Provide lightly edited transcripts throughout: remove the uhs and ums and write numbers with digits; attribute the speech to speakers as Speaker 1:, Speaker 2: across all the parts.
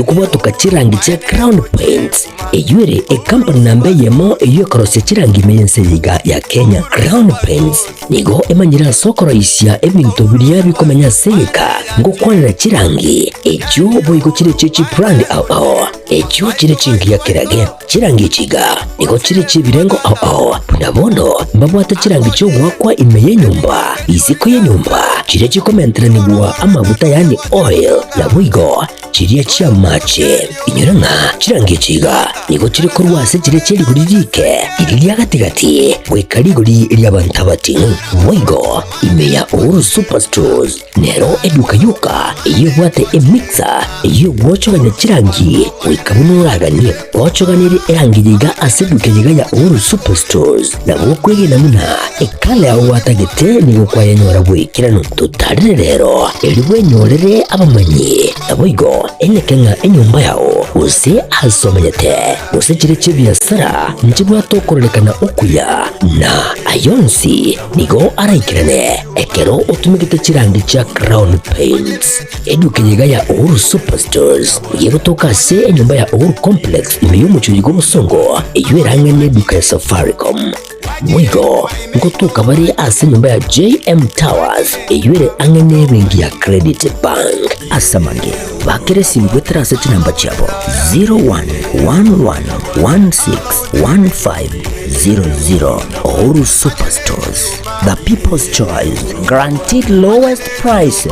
Speaker 1: tukuba tukachirangi cha Crown Paints eyure company namba yemo eyo korose chirangi meyense yiga ya Kenya. Crown Paints nigo emanyira sokoro isya ebintu biriya bikomenya seka ngo kwanira chirangi ekyo boyiko chire chichi brand ao ekyo chire chingi ya kirage chirangi chiga nigo chire chibirengo ao nabono mbabwata chirangi cyo gwakwa imeye nyumba iziko ye nyumba chire chikomentera nigwa amavuta yani oil na bwigo chiriya chia mache inyuranga chirangi chiga nigo chire kurwase chire chiri guririke iriya gatigati wekariguri iriya bantabati bwigo imeya Uhuru Superstores nero eduka yuka iyo bwate emixer iyo bwochoganya chirangi wikabunuraganye bwochoganire erangi yiga aseduke yiga ya Uhuru Superstores na bwokwege namuna ekale aho watagete nigo kwa yenyora bwikirano tutarire rero eriwe nyorere abamanyi nabwigo enekenga enyumba yao use hasomanyete use chire chibiasara nchibwa tokorekana okuya na ayonsi nigo araikirane ekero utumikite chirangi cha Crown Paints eduke yiga ya Uhuru Superstores yebutoka se enyumba ya Uhuru Complex imeyumucho yigo musongo eywerangane duka ya Safaricom mwigo ngotuka bari ase nyumba ya JM Towers eyure angane bengi ya Credit Bank asamange bakere simbwetera seti namba chabo 0111161500. Uhuru Superstores, the people's choice, guaranteed lowest prices.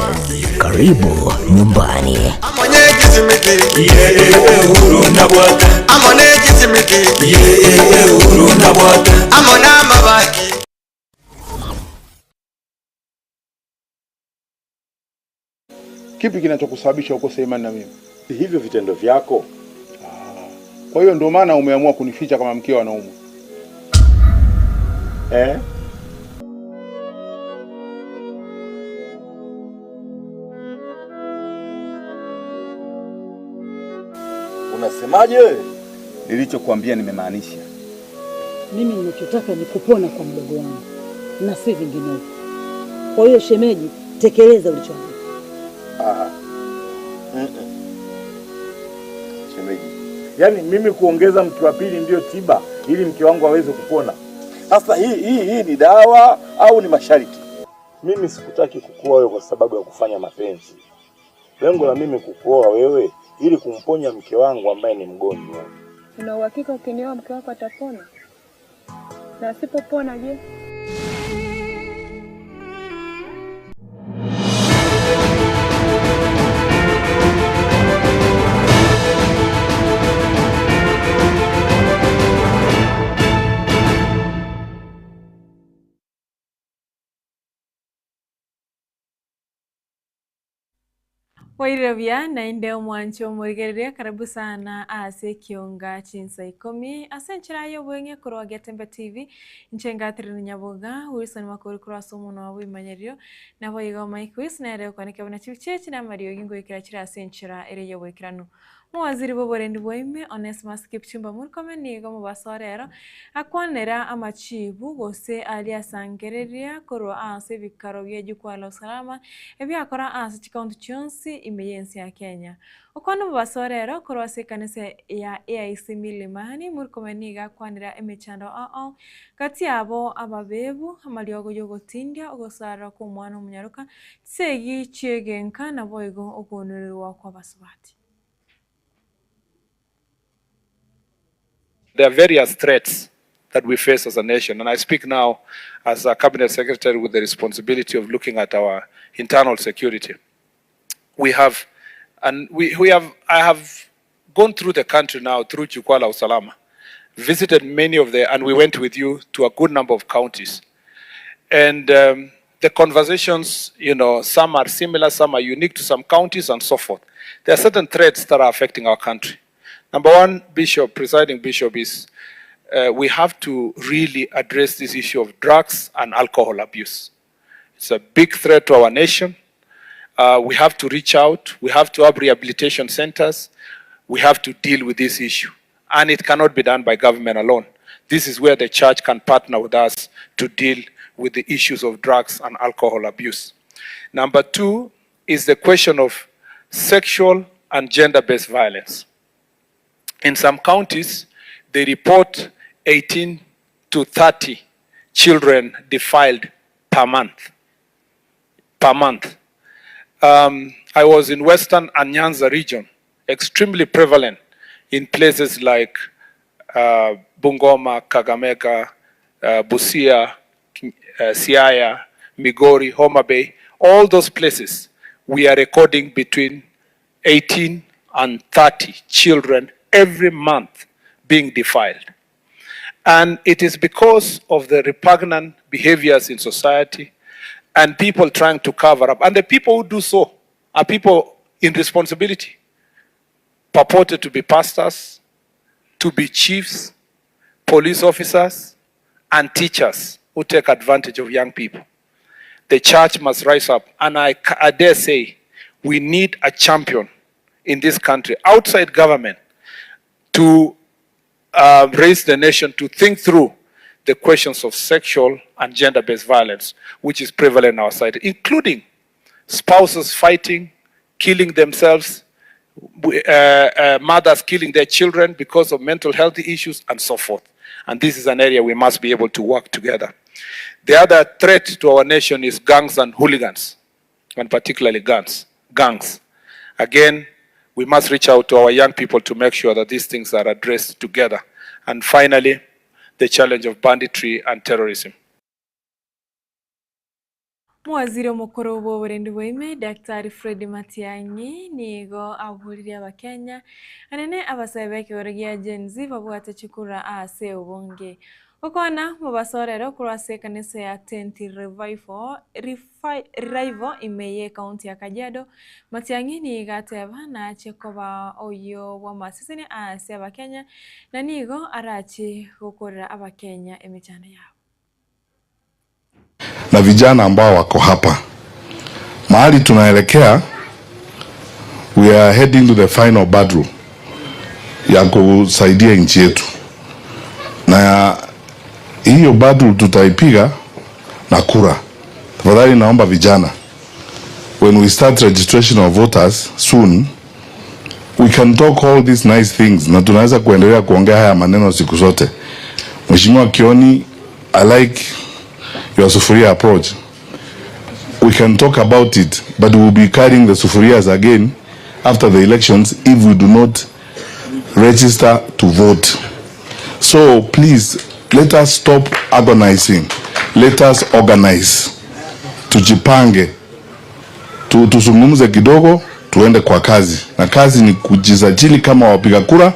Speaker 1: Karibu nyumbani.
Speaker 2: Kipi kinachokusababisha ukose imani na mimi?
Speaker 3: Hivyo vitendo vyako.
Speaker 2: Kwa hiyo ndio maana umeamua kunificha kama mkeo anaumwa.
Speaker 3: Unasemaje? Nilichokuambia nimemaanisha.
Speaker 4: Mimi ninachotaka ni kupona kwa mdogo wangu na si vinginevyo. Kwa hiyo shemeji, tekeleza ulichoambiwa.
Speaker 3: Shemeji, yaani mimi kuongeza mke wa pili ndio tiba ili mke wangu aweze kupona? Sasa hii ni dawa au ni masharti? Mimi sikutaki kukuoa wewe kwa sababu ya kufanya mapenzi. Lengo la mimi kukuoa wewe ili kumponya mke wangu ambaye ni mgonjwa.
Speaker 5: Una uhakika ukinioa mke wako atapona? Na asipopona je?
Speaker 6: Wairevya na indeo mwancho murigereria karibu sana ase Ekeonga Chinsa Ikomi asenchirayo bwenge kurwa Getembe TV nchengatiri Nyaboga Wilson makuru kurwa somo na wimanyerio na boyiga maikwis na rero kwanike bana chichechi na Mario gingo ikira chira asenchira ereyo bwekirano Mwaziri boborendi boime Onesmus Kipchumba murkomenigo mubasorero akwanera amachibu gose alia sangereria kurwa ase bikaro bya jukwala usalama ebyakora ase chikaunti chonsi imeyensi ya Kenya. Okwano mubasorero kurwa ase kanisa ya AIC Milimani murkomeniga kwanira emechando kati abo ababebu amaliogo yogotindia ogosara ku mwana omunyaruka segi chiegenka na boigo ogonererwa kwa basubati.
Speaker 7: There are various threats that we face as a nation, and I speak now as a cabinet secretary with the responsibility of looking at our internal security. I have gone through the country now through Jukwala Usalama, visited many of and we went with you to a good number of counties. And the conversations, some are similar, some are unique to some counties and so forth. There are certain threats that are affecting our country. Number one, presiding bishop, is we have to really address this issue of drugs and alcohol abuse. It's a big threat to our nation. We have to reach out. We have to have rehabilitation centers. We have to deal with this issue. And it cannot be done by government alone. This is where the church can partner with us to deal with the issues of drugs and alcohol abuse. Number two is the question of sexual and gender-based violence. In some counties, they report 18 to 30 children defiled per month. I was in Western and Nyanza region, extremely prevalent in places like Bungoma, Kakamega, Busia, Siaya, Migori, Homa Bay. All those places, we are recording between 18 and 30 children every month being defiled. And it is because of the repugnant behaviors in society and people trying to cover up. And the people who do so are people in responsibility, purported to be pastors, to be chiefs, police officers, and teachers who take advantage of young people. The church must rise up, and I dare say we need a champion in this country, outside government, to raise the nation to think through the questions of sexual and gender-based violence, which is prevalent in our society, including spouses fighting, killing themselves, mothers killing their children because of mental health issues, and so forth. And this is an area we must be able to work together. The other threat to our nation is gangs and hooligans, and particularly gangs. Again, we must reach out to our young people to make sure that these things are addressed together. And finally, the challenge of banditry and terrorism.
Speaker 6: Mwaziri mukuru w'uburinzi bw'ime Dr. Fred Matiang'i nigo aburiria abakenya anene abasabe kyorgia Gen Z babwate chikura ase ubunge okona mubasorero kurase kanisa ya Tent Revival imeye county ya Kajiado. Matiang'i ni gateba na chekoba oyo wa masisini ase abakenya na nigo arachi gukora abakenya emichana yao
Speaker 8: na vijana ambao wako hapa. Mahali tunaelekea, we are heading to the final battle ya kusaidia nchi yetu. Na hiyo battle tutaipiga na kura. Tafadhali naomba vijana, when we start registration of voters soon, we can talk all these nice things na tunaweza kuendelea kuongea haya maneno siku zote. Mheshimiwa Kioni, I like your sufuria approach. We can talk about it, but we will be carrying the sufurias again after the elections if we do not register to vote. So please, let us stop agonizing. Let us organize. Tujipange. Tuzungumze kidogo, tuende kwa kazi. Na kazi ni kujisajili kama wapiga kura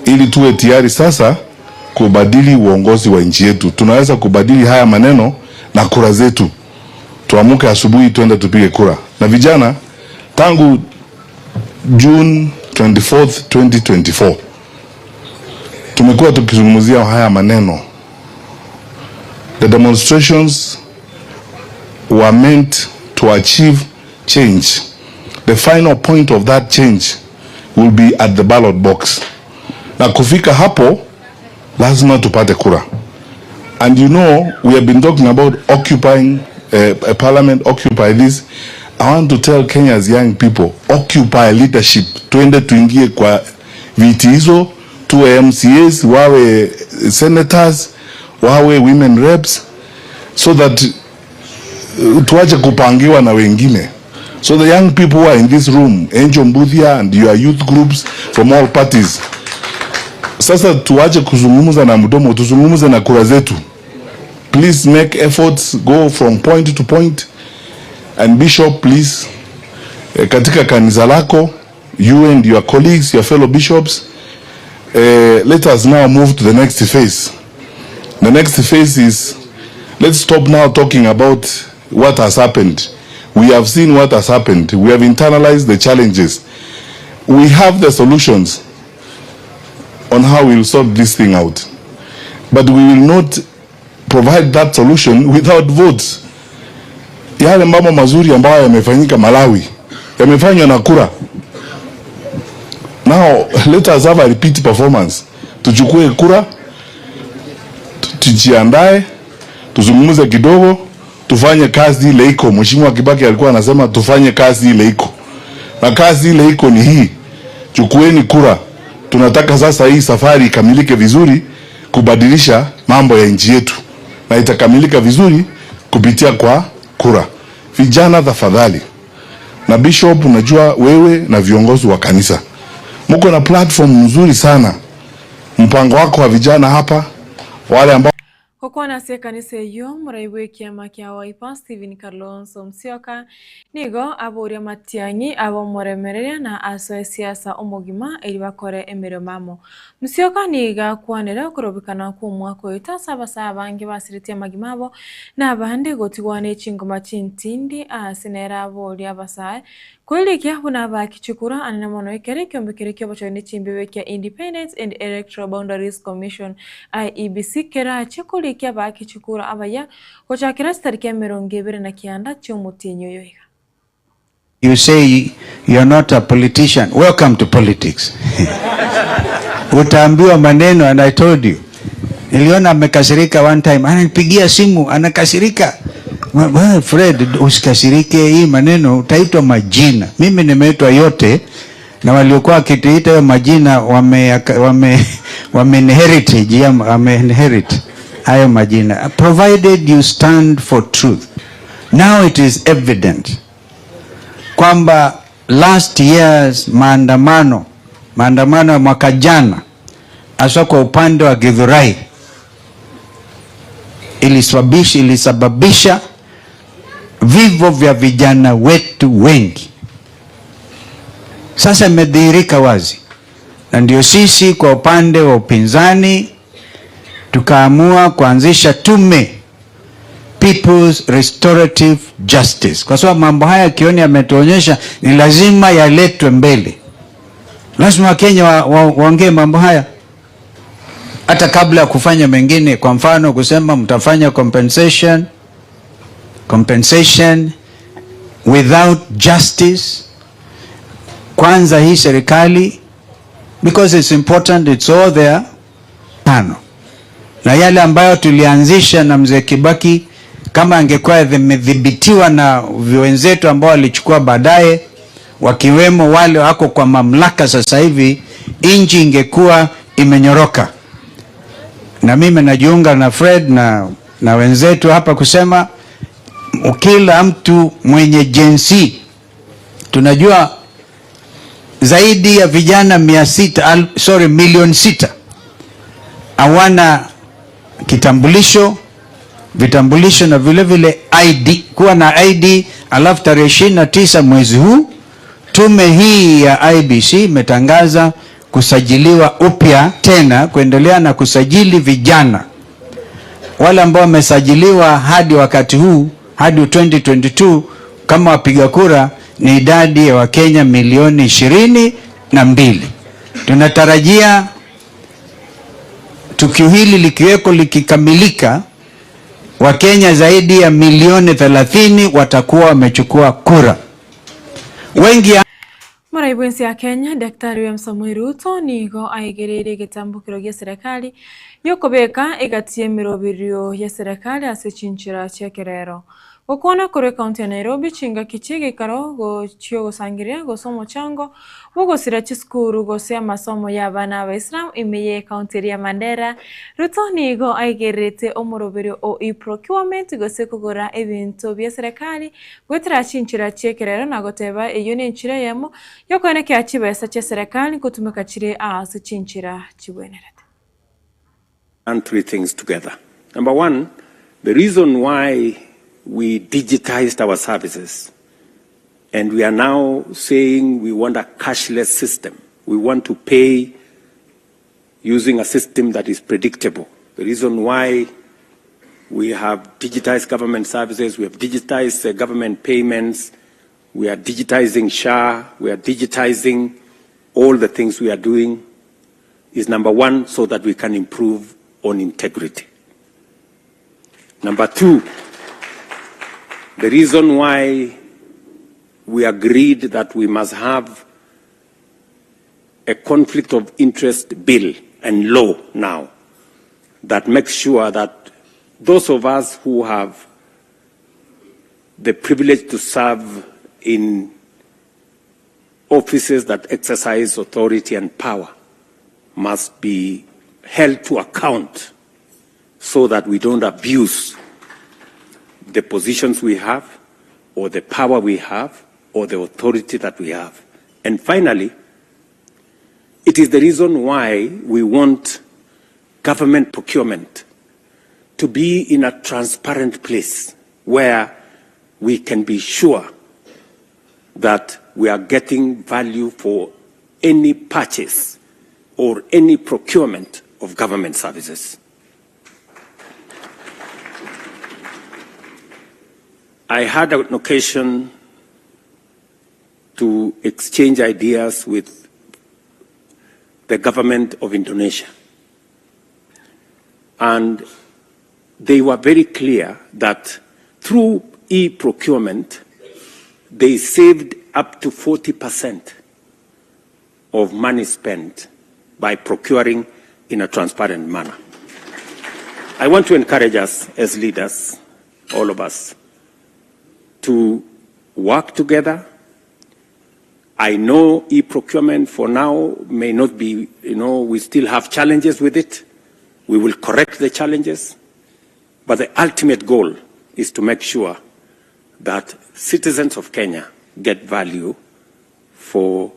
Speaker 8: ili tuwe tayari sasa kubadili uongozi wa nchi yetu. Tunaweza kubadili haya maneno na kura zetu. Tuamuke asubuhi tuende tupige kura. Na vijana, tangu June 24th, 2024, tumekuwa tukizungumzia haya maneno. The demonstrations were meant to achieve change. The final point of that change will be at the ballot box. Na kufika hapo, lazima tupate kura. And you know, we have been talking about occupying a parliament, occupy this. I want to tell Kenya's young people, occupy leadership. Tuende tuingie kwa viti hizo, tuwe MCAs, wawe senators, wawe women reps, so that tuache kupangiwa na wengine. So the young people who are in this room, Angel Mbuthia and your youth groups from all parties, sasa tuache kuzungumza na mdomo, tuzungumze na kura zetu. Please make efforts, go from point to point. And Bishop, please, katika kanisa lako, you and your colleagues, your fellow bishops, let us now move to the next phase. The next phase is, let's stop now talking about what has happened. We have seen what has happened. We have internalized the challenges. We have the solutions on how we will sort this thing out. But we will not provide that solution without votes. Yale mambo mazuri ambayo yamefanyika Malawi, yamefanywa na kura. Now, let us have a repeat performance. Tuchukue kura, tujiandae, tuzungumze kidogo, tufanye kazi ile iko. Mheshimiwa Kibaki alikuwa anasema tufanye kazi ile iko. na kazi ile iko ni hii, chukueni kura. Tunataka sasa hii safari ikamilike vizuri, kubadilisha mambo ya nchi yetu, na itakamilika vizuri kupitia kwa kura. Vijana tafadhali, na Bishop, unajua wewe na viongozi wa kanisa mko na platform nzuri sana. Mpango wako wa vijana hapa, wale ambao
Speaker 6: Kokwana cia kanisa iyo muraibu kiama kia Wiper Stephen Kalonzo Musyoka nigo aburia matiangi abo muremereria na asoe siasa umugima eri bakore emirimo. Musyoka niga kwanira kurobikana ku mwaka wita saba ngi basiritie magimabo na abandi gotigwane chingoma chintindi asinera aburia abasae kwilikia buna bakichukura anana mono ikere kyombekere kyo bachone chimbiwe kia Independence and Electoral Boundaries Commission IEBC kera chikulikia bakichukura abaya kochakira tariki ya 29 cy'umutinyo yoiga.
Speaker 9: You say you're not a politician. Welcome to politics. Utaambiwa maneno, and I told you. Niliona amekasirika one time, ananipigia simu anakasirika. Fred, usikasirike, hii maneno utaitwa majina. Mimi nimeitwa yote, na waliokuwa wakituita hiyo majina wame inherit hayo majina, provided you stand for truth. Now it is evident kwamba last year's maandamano ya mwaka jana, hasa kwa upande wa Githurai, ilisababisha vifo vya vijana wetu wengi. Sasa imedhihirika wazi, na ndio sisi kwa upande wa upinzani tukaamua kuanzisha tume, People's Restorative Justice, kwa sababu mambo haya kioni yametuonyesha ni lazima yaletwe mbele. Lazima Wakenya waongee mambo haya hata kabla ya kufanya mengine. Kwa mfano kusema mtafanya compensation without justice. Kwanza hii serikali, because it's important, it's all there, na yale ambayo tulianzisha na mzee Kibaki, kama angekuwa yamedhibitiwa na wenzetu ambao walichukua baadaye, wakiwemo wale wako kwa mamlaka sasa hivi, nchi ingekuwa imenyoroka. Na mimi najiunga na Fred na wenzetu hapa kusema kila mtu mwenye jinsi, tunajua zaidi ya vijana 1,600,000 hawana vitambulisho na vile vile ID. Kuwa na ID, alafu tarehe 29 mwezi huu tume hii ya IBC imetangaza kusajiliwa upya tena, kuendelea na kusajili vijana. Wale ambao wamesajiliwa hadi wakati huu, hadi 2022 kama wapiga kura, ni idadi ya Wakenya 22,000,000. Tunatarajia tukio hili likikamilika, Wakenya zaidi ya 30,000,000 watakuwa wamechukua kura. Wengi
Speaker 6: Maraibu ya Kenya, Daktari William Samoei Ruto nigo aigerere gitambukiro gya serikali yokobeka igatie mirobirio ya serikali ase Chinsa chekerero. Okona kore kaunti ya Nairobi chinga kichige karo go chio gosangiria go somo chango wogo sirachi skuru go sia masomo ya bana wa Islam imeye kaunti ya Mandera. Ruto nigo aigerete omorobirio o procurement go sekugora ebintu bya serikali gwetera Chinsa chekerero na goteba eyone nchira yamo yokone kya chibesa cha serikali kutumika chire ase Chinsa chibwenerete.
Speaker 10: And three things together. Number one, the reason why we digitized our services, and we are now saying we want a cashless system. We want to pay using a system that is predictable. The reason why we have digitized government services, we have digitized government payments, we are digitizing SHA, we are digitizing all the things we are doing, is number one, so that we can improve on integrity. Number two, the reason why we agreed that we must have a conflict of interest bill and law now that makes sure that those of us who have the privilege to serve in offices that exercise authority and power must be held to account so that we don't abuse the positions we have, or the power we have, or the authority that we have. And finally, it is the reason why we want government procurement to be in a transparent place where we can be sure that we are getting value for any purchase or any procurement of government services. I had an occasion to exchange ideas with the government of Indonesia. And they were very clear that through e-procurement, they saved up to 40% of money spent by procuring in a transparent manner. I want to encourage us as leaders, all of us, to work together. I know e-procurement for now may not be, we still have challenges with it. We will correct the challenges. But the ultimate goal is to make sure that citizens of Kenya get value for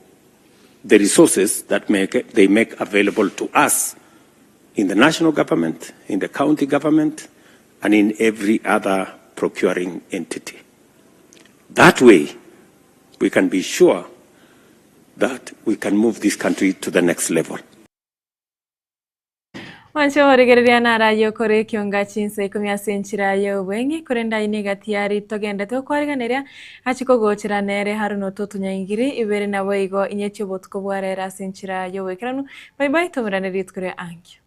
Speaker 10: the resources that they make available to us in the national government, in the county government, and in every other procuring entity. That way, we can be sure that we can move this country to the next level.
Speaker 6: Wancho oregereria nara yo kore Ekeonga Chinsa Ikomi asenchira yo wengi kurenda ini gatiari togenda to kwariganeria achiko gochira nere haruno tutunyangiri ibere na weigo inyetyo botko bwarera asenchira yo wekranu. Bye bye tomrane ritkure ankyo.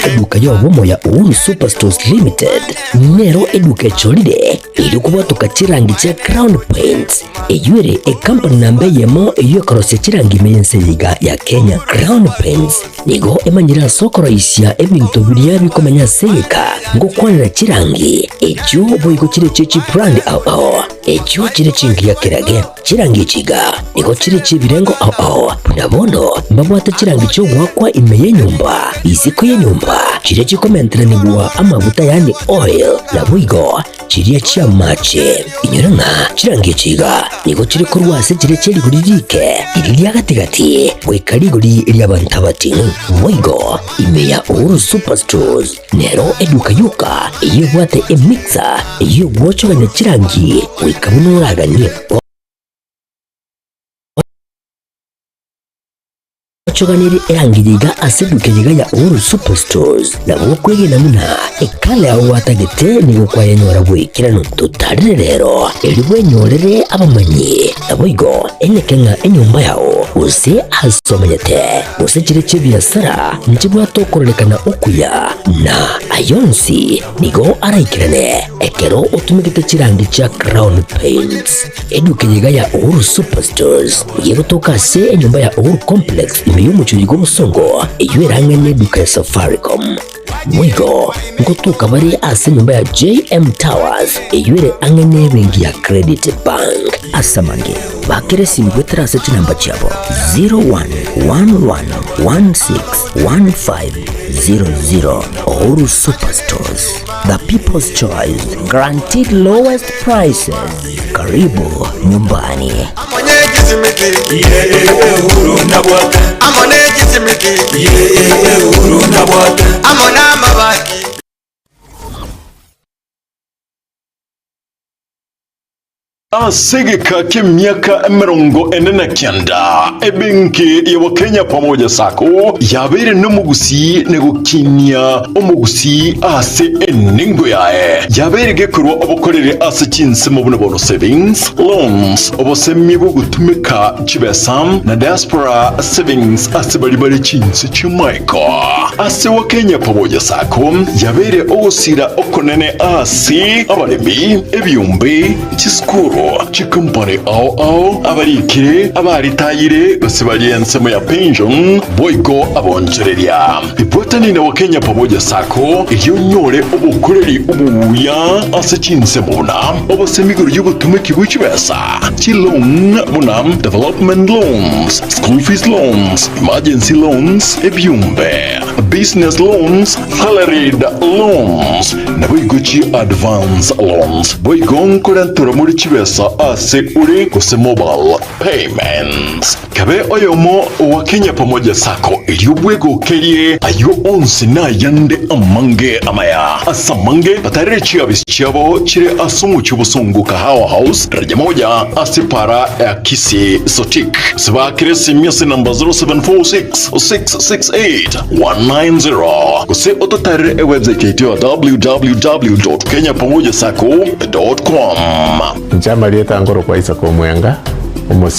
Speaker 1: Eduka yobomo ya Uhuru Superstores Limited nero eduka cholide ili kubatuka chirangi cha Crown Paints eyure company nambe yemo iyo karose chirangi meyense yiga ya Kenya. Crown Paints nigo emanyira sokoro isya ebintu biriya bikomanya seka ngo kwanira chirangi ejo boyiko chire chechi brand ao ejo chire chingi ya kirage chirangi chiga nigo chire chibirengo ao nabondo mbabwata chirangi cyo gwakwa imeye nyumba isiko ye nyumba chire chikomentre nigwa amavuta yani oil na bwigo chiriya chia mache inyoranga chirangi chiga nigo chire kurwase chire cheri guririke iriya gatigati wekariguri iriya bantabati bwigo imeya Uhuru Superstores nero eduka yuka iyo bwate emixer iyo gwocho na chirangi wekabunuraganye choganiri erangiriga aseduke yiga ya Uhuru Superstores na bukwege namuna ekale aho watagete nigo kwa yenyora bwikirano tutarire rero elibwe nyorere abamanyi naboigo enekenga enyumba yao use asomanyete use chire chibiasara njibwa tokorelekana ukuya na ayonsi nigo araikirane ekero utumikite chirangi cha Crown Paints eduke yiga ya Uhuru Superstores yego tokase enyumba ya Uhuru Complex imeyumucho yigo musongo eywerangane duka ya Safaricom mwigo ngotuka bari ase nyumba ya JM Towers eyure angane bengi ya Credit Bank asamange bakere simgwetera ase namba chabo 0111161500 Uhuru Superstores, the people's choice, guaranteed lowest prices. Karibu nyumbani.
Speaker 11: Asegeka k'emyaka 49 ebenki ya Kenya pamoja sako yabere n'omugusi negukinya omugusi ase eningo yae yabere gekurwa obukorere ase Chinsa mu buno savings loans obosemi bugutumika chibesam na diaspora savings ase bali Chinsa chimaiko ase wa Kenya pamoja sako yabere ogusira okonene ase abalemi ebyumbe chiskuru chikampani ao abarikire abaritayire basibali ensemo ya pension boyko abonchereria ipotani na Wakenya pamoja sako yonyore obukoreri ubuya ase Chinsa muna obasemiguru y'ubutumiki bw'ikibesa chilon muna development loans, school fees loans, emergency loans, ebyumbe, business loans, salaried loans na boygochi advance loans boyko nkorantura muri kibesa ase uri kuse mobile payments kabe oyomo wa Kenya pamoja sako iliyobwego kelie ayo onsi na yande amange amaya asamange patarechi abisichabo chire asumu chubusungu kahawa house raja moja asipara ya Kisii sotik siba kiresi miasi namba 0746-668-190 kuse ototare website yetu www.kenyapamojasako.com.
Speaker 12: Njama lieta ngoro kwa Isako Mwenga,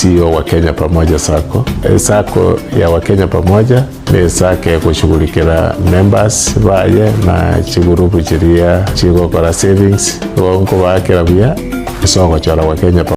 Speaker 12: CEO wa Kenya Pamoja Sako. Sako ya Wakenya Pamoja ni sake kushughulikira members baye na chigurupu chiria chigokora savings wonko wake rabia isongo chora Wakenya Pamoja.